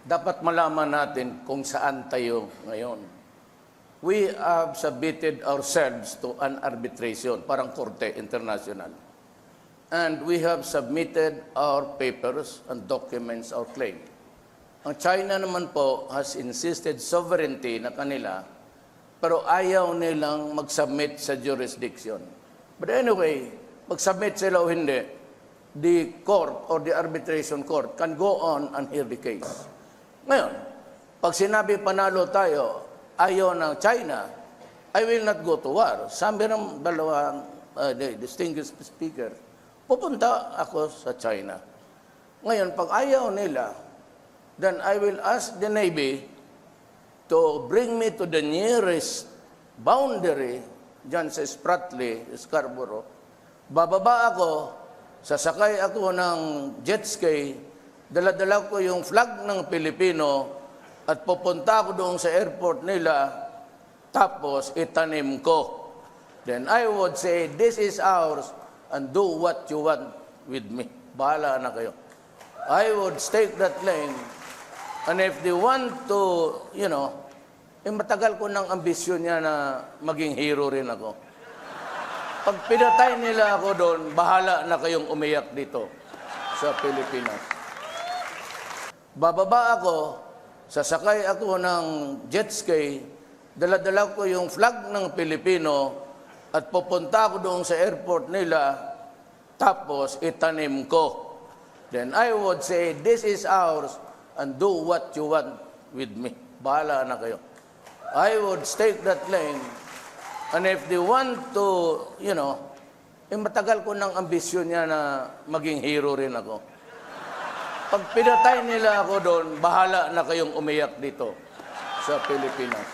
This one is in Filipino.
dapat malaman natin kung saan tayo ngayon. We have submitted ourselves to an arbitration, parang korte international. And we have submitted our papers and documents, our claim. Ang China naman po has insisted sovereignty na kanila, pero ayaw nilang mag-submit sa jurisdiction. But anyway, mag-submit sila o hindi, the court or the arbitration court can go on and hear the case. Ngayon, pag sinabi panalo tayo, ayaw ng China, I will not go to war. Sabi ng dalawang distinguished speaker, pupunta ako sa China. Ngayon, pag ayaw nila, then I will ask the Navy to bring me to the nearest boundary dyan sa Spratly, Scarborough. Bababa ako, sasakay ako ng jet ski, dala-dala ko yung flag ng Pilipino at pupunta ako doon sa airport nila, tapos itanim ko. Then I would say, this is ours and do what you want with me. Bahala na kayo. I would stake that claim. And if they want to, matagal ko ng ambisyon niya na maging hero rin ako. Pag pinatay nila ako doon, bahala na kayong umiyak dito sa Pilipinas. Bababa ako, sasakay ako ng jet ski, dala-dala ko yung flag ng Pilipino at pupunta ako doon sa airport nila, tapos itanim ko. Then I would say, this is ours and do what you want with me. Bahala na kayo. I would stake that claim. And if they want to, matagal ko ng ambisyon niya na maging hero rin ako. Pag pinatay nila ako doon, bahala na kayong umiyak dito sa Pilipinas.